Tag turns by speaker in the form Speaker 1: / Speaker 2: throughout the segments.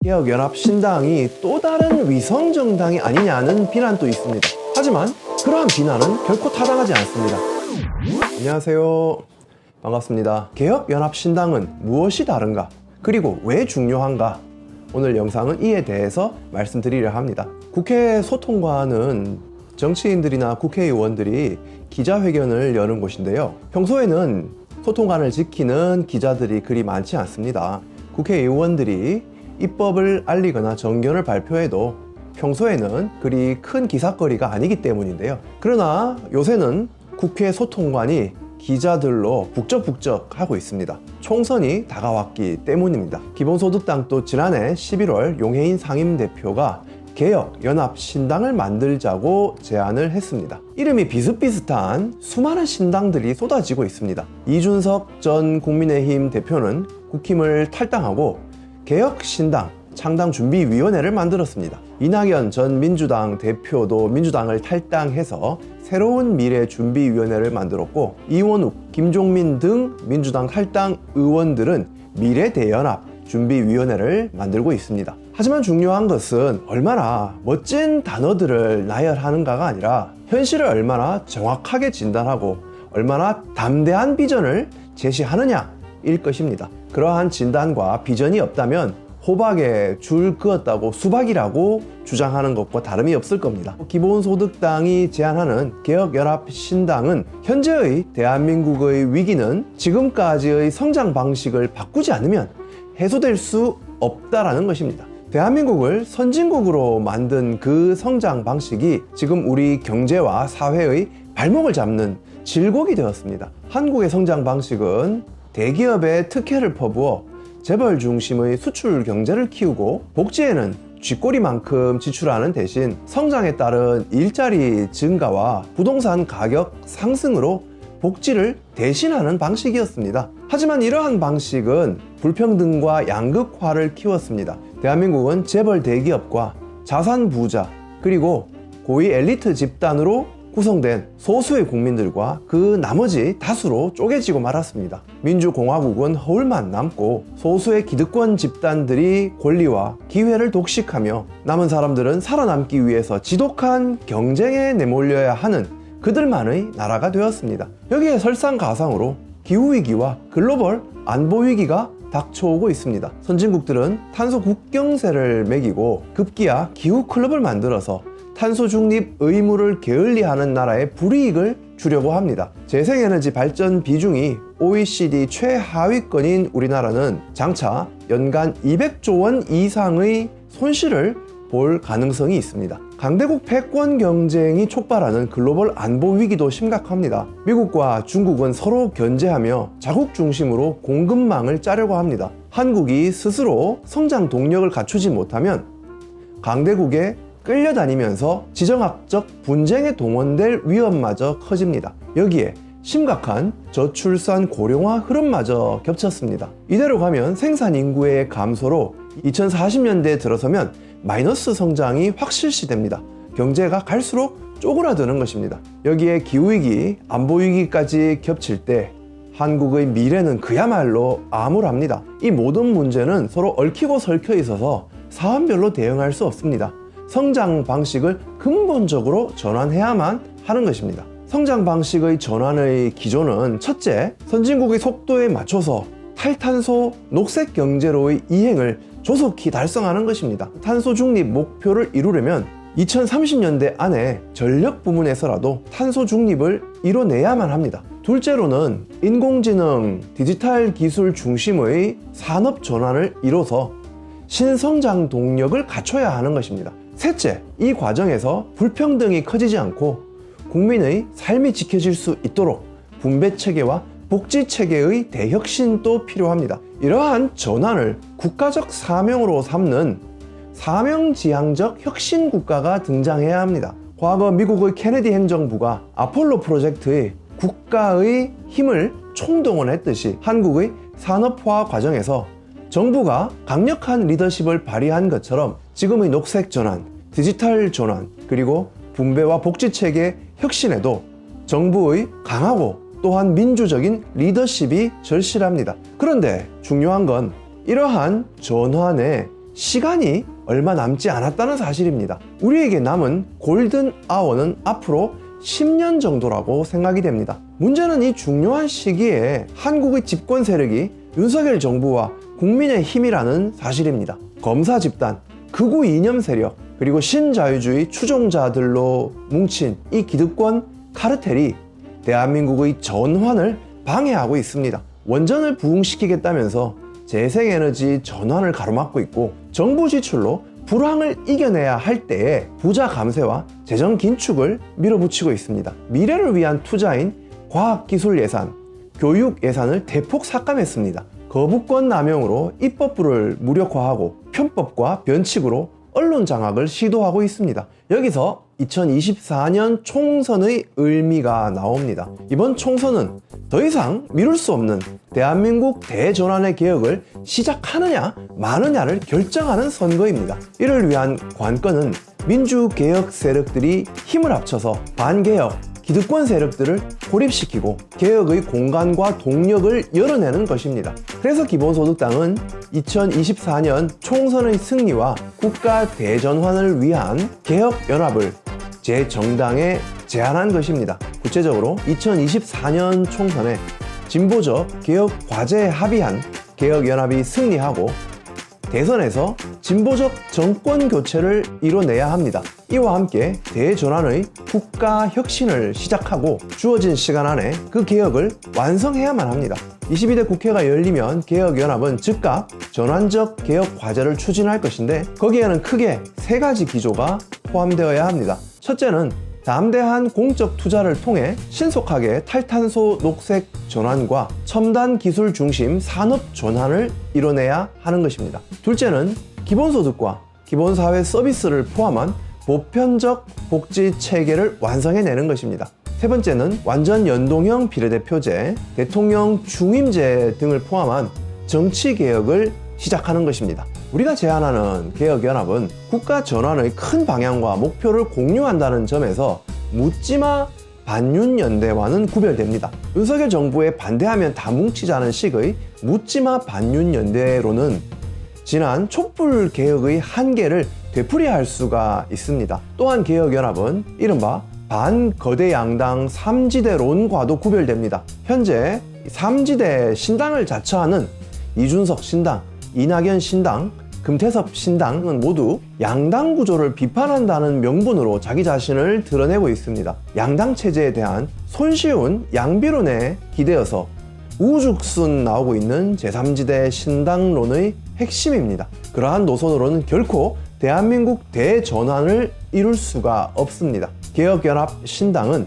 Speaker 1: 개혁연합신당이 또 다른 위성정당이 아니냐는 비난도 있습니다. 하지만 그러한 비난은 결코 타당하지 않습니다. 안녕하세요. 반갑습니다. 개혁연합신당은 무엇이 다른가? 그리고 왜 중요한가? 오늘 영상은 이에 대해서 말씀드리려 합니다. 국회 소통관은 정치인들이나 국회의원들이 기자회견을 여는 곳인데요. 평소에는 소통관을 지키는 기자들이 그리 많지 않습니다. 국회의원들이 입법을 알리거나 정견을 발표해도 평소에는 그리 큰 기사거리가 아니기 때문인데요. 그러나 요새는 국회 소통관이 기자들로 북적북적 하고 있습니다. 총선이 다가왔기 때문입니다. 기본소득당도 지난해 11월 용해인 상임대표가 개혁연합신당을 만들자고 제안을 했습니다. 이름이 비슷비슷한 수많은 신당들이 쏟아지고 있습니다. 이준석 전 국민의힘 대표는 국힘을 탈당하고 개혁신당 창당준비위원회를 만들었습니다. 이낙연 전 민주당 대표도 민주당을 탈당해서 새로운 미래준비위원회를 만들었고, 이원욱, 김종민 등 민주당 탈당 의원들은 미래대연합준비위원회를 만들고 있습니다. 하지만 중요한 것은 얼마나 멋진 단어들을 나열하는가가 아니라 현실을 얼마나 정확하게 진단하고 얼마나 담대한 비전을 제시하느냐일 것입니다. 그러한 진단과 비전이 없다면 호박에 줄 그었다고 수박이라고 주장하는 것과 다름이 없을 겁니다. 기본소득당이 제안하는 개혁연합신당은 현재의 대한민국의 위기는 지금까지의 성장 방식을 바꾸지 않으면 해소될 수 없다라는 것입니다. 대한민국을 선진국으로 만든 그 성장 방식이 지금 우리 경제와 사회의 발목을 잡는 질곡이 되었습니다. 한국의 성장 방식은 대기업에 특혜를 퍼부어 재벌 중심의 수출 경제를 키우고 복지에는 쥐꼬리만큼 지출하는 대신 성장에 따른 일자리 증가와 부동산 가격 상승으로 복지를 대신하는 방식이었습니다. 하지만 이러한 방식은 불평등과 양극화를 키웠습니다. 대한민국은 재벌 대기업과 자산 부자 그리고 고위 엘리트 집단으로 구성된 소수의 국민들과 그 나머지 다수로 쪼개지고 말았습니다. 민주공화국은 허울만 남고 소수의 기득권 집단들이 권리와 기회를 독식하며 남은 사람들은 살아남기 위해서 지독한 경쟁에 내몰려야 하는 그들만의 나라가 되었습니다. 여기에 설상가상으로 기후위기와 글로벌 안보위기가 닥쳐오고 있습니다. 선진국들은 탄소 국경세를 매기고 급기야 기후클럽을 만들어서 탄소 중립 의무를 게을리하는 나라의 불이익을 주려고 합니다. 재생에너지 발전 비중이 OECD 최하위권인 우리나라는 장차 연간 200조 원 이상의 손실을 볼 가능성이 있습니다. 강대국 패권 경쟁이 촉발하는 글로벌 안보 위기도 심각합니다. 미국과 중국은 서로 견제하며 자국 중심으로 공급망을 짜려고 합니다. 한국이 스스로 성장 동력을 갖추지 못하면 강대국의 끌려다니면서 지정학적 분쟁에 동원될 위험마저 커집니다. 여기에 심각한 저출산 고령화 흐름마저 겹쳤습니다. 이대로 가면 생산 인구의 감소로 2040년대에 들어서면 마이너스 성장이 확실시됩니다. 경제가 갈수록 쪼그라드는 것입니다. 여기에 기후위기, 안보위기까지 겹칠 때 한국의 미래는 그야말로 암울합니다. 이 모든 문제는 서로 얽히고 설켜 있어서 사안별로 대응할 수 없습니다. 성장 방식을 근본적으로 전환해야만 하는 것입니다. 성장 방식의 전환의 기조는 첫째, 선진국의 속도에 맞춰서 탈탄소 녹색 경제로의 이행을 조속히 달성하는 것입니다. 탄소 중립 목표를 이루려면 2030년대 안에 전력 부문에서라도 탄소 중립을 이뤄내야만 합니다. 둘째로는 인공지능, 디지털 기술 중심의 산업 전환을 이뤄서 신성장 동력을 갖춰야 하는 것입니다. 셋째, 이 과정에서 불평등이 커지지 않고 국민의 삶이 지켜질 수 있도록 분배체계와 복지체계의 대혁신도 필요합니다. 이러한 전환을 국가적 사명으로 삼는 사명지향적 혁신국가가 등장해야 합니다. 과거 미국의 케네디 행정부가 아폴로 프로젝트의 국가의 힘을 총동원했듯이 한국의 산업화 과정에서 정부가 강력한 리더십을 발휘한 것처럼 지금의 녹색 전환, 디지털 전환, 그리고 분배와 복지체계 혁신에도 정부의 강하고 또한 민주적인 리더십이 절실합니다. 그런데 중요한 건 이러한 전환에 시간이 얼마 남지 않았다는 사실입니다. 우리에게 남은 골든 아워는 앞으로 10년 정도라고 생각이 됩니다. 문제는 이 중요한 시기에 한국의 집권 세력이 윤석열 정부와 국민의힘이라는 사실입니다. 검사 집단, 극우 이념 세력, 그리고 신자유주의 추종자들로 뭉친 이 기득권 카르텔이 대한민국의 전환을 방해하고 있습니다. 원전을 부흥시키겠다면서 재생에너지 전환을 가로막고 있고, 정부 지출로 불황을 이겨내야 할 때에 부자 감세와 재정 긴축을 밀어붙이고 있습니다. 미래를 위한 투자인 과학기술 예산, 교육 예산을 대폭 삭감했습니다. 거부권 남용으로 입법부를 무력화하고 편법과 변칙으로 언론 장악을 시도하고 있습니다. 여기서 2024년 총선의 의미가 나옵니다. 이번 총선은 더 이상 미룰 수 없는 대한민국 대전환의 개혁을 시작하느냐 마느냐를 결정하는 선거입니다. 이를 위한 관건은 민주개혁 세력들이 힘을 합쳐서 반개혁, 기득권 세력들을 고립시키고 개혁의 공간과 동력을 열어내는 것입니다. 그래서 기본소득당은 2024년 총선의 승리와 국가 대전환을 위한 개혁연합을 제 정당에 제안한 것입니다. 구체적으로 2024년 총선에 진보적 개혁 과제에 합의한 개혁연합이 승리하고 대선에서 진보적 정권 교체를 이뤄내야 합니다. 이와 함께 대전환의 국가 혁신을 시작하고 주어진 시간 안에 그 개혁을 완성해야만 합니다. 22대 국회가 열리면 개혁연합은 즉각 전환적 개혁 과제를 추진할 것인데, 거기에는 크게 3가지 기조가 포함되어야 합니다. 첫째는 담대한 공적 투자를 통해 신속하게 탈탄소 녹색 전환과 첨단 기술 중심 산업 전환을 이뤄내야 하는 것입니다. 둘째는 기본소득과 기본사회 서비스를 포함한 보편적 복지 체계를 완성해내는 것입니다. 세 번째는 완전 연동형 비례대표제, 대통령 중임제 등을 포함한 정치개혁을 시작하는 것입니다. 우리가 제안하는 개혁연합은 국가 전환의 큰 방향과 목표를 공유한다는 점에서 묻지마 반윤연대와는 구별됩니다. 윤석열 정부에 반대하면 다 뭉치자는 식의 묻지마 반윤연대로는 지난 촛불 개혁의 한계를 되풀이할 수가 있습니다. 또한 개혁연합은 이른바 반거대 양당 3지대론과도 구별됩니다. 현재 3지대 신당을 자처하는 이준석 신당, 이낙연 신당, 금태섭 신당은 모두 양당 구조를 비판한다는 명분으로 자기 자신을 드러내고 있습니다. 양당 체제에 대한 손쉬운 양비론에 기대어서 우죽순 나오고 있는 제3지대 신당론의 핵심입니다. 그러한 노선으로는 결코 대한민국 대전환을 이룰 수가 없습니다. 개혁연합 신당은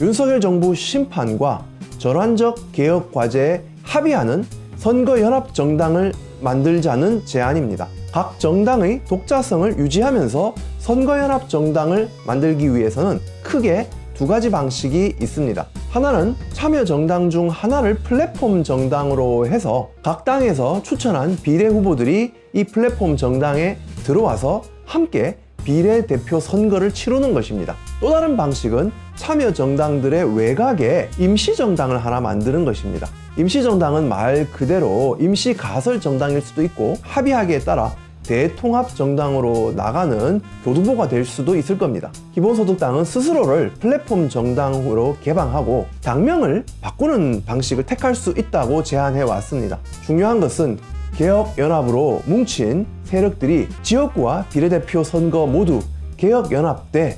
Speaker 1: 윤석열 정부 심판과 전환적 개혁 과제에 합의하는 선거연합정당을 만들자는 제안입니다. 각 정당의 독자성을 유지하면서 선거연합정당을 만들기 위해서는 크게 2가지 방식이 있습니다. 하나는 참여정당 중 하나를 플랫폼 정당으로 해서 각 당에서 추천한 비례 후보들이 이 플랫폼 정당에 들어와서 함께 비례대표 선거를 치르는 것입니다. 또 다른 방식은 참여정당들의 외곽에 임시정당을 하나 만드는 것입니다. 임시정당은 말 그대로 임시가설정당일 수도 있고 합의하기에 따라 대통합정당으로 나가는 교두보가 될 수도 있을 겁니다. 기본소득당은 스스로를 플랫폼 정당으로 개방하고 당명을 바꾸는 방식을 택할 수 있다고 제안해 왔습니다. 중요한 것은 개혁연합으로 뭉친 세력들이 지역구와 비례대표 선거 모두 개혁연합 대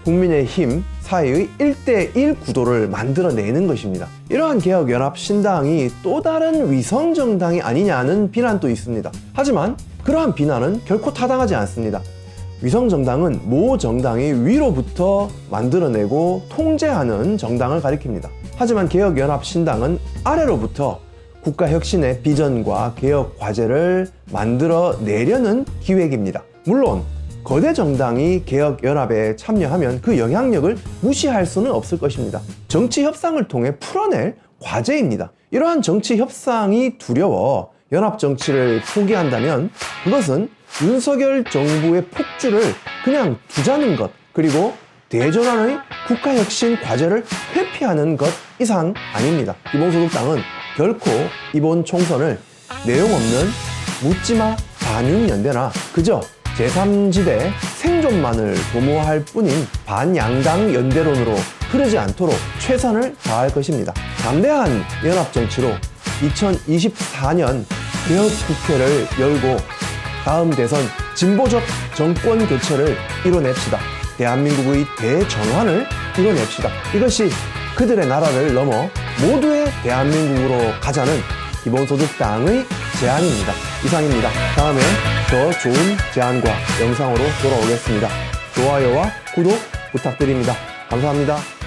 Speaker 1: 국민의힘 사이의 1대1 구도를 만들어내는 것입니다. 이러한 개혁연합 신당이 또 다른 위성정당이 아니냐는 비난도 있습니다. 하지만 그러한 비난은 결코 타당하지 않습니다. 위성정당은 모 정당이 위로부터 만들어내고 통제하는 정당을 가리킵니다. 하지만 개혁연합 신당은 아래로부터 국가혁신의 비전과 개혁 과제를 만들어내려는 기획입니다. 물론 거대 정당이 개혁연합에 참여하면 그 영향력을 무시할 수는 없을 것입니다. 정치 협상을 통해 풀어낼 과제입니다. 이러한 정치 협상이 두려워 연합 정치를 포기한다면 그것은 윤석열 정부의 폭주를 그냥 두자는 것, 그리고 대전환의 국가혁신 과제를 회피하는 것 이상 아닙니다. 기본소득당은 결코 이번 총선을 내용 없는 묻지마 반윤연대나 그저 제3지대 생존만을 도모할 뿐인 반양당 연대론으로 흐르지 않도록 최선을 다할 것입니다. 담대한 연합정치로 2024년 개헌국회를 열고 다음 대선 진보적 정권 교체를 이뤄냅시다. 대한민국의 대전환을 이뤄냅시다. 이것이 그들의 나라를 넘어 모두의 대한민국으로 가자는 기본소득당의 제안입니다. 이상입니다. 다음에 더 좋은 제안과 영상으로 돌아오겠습니다. 좋아요와 구독 부탁드립니다. 감사합니다.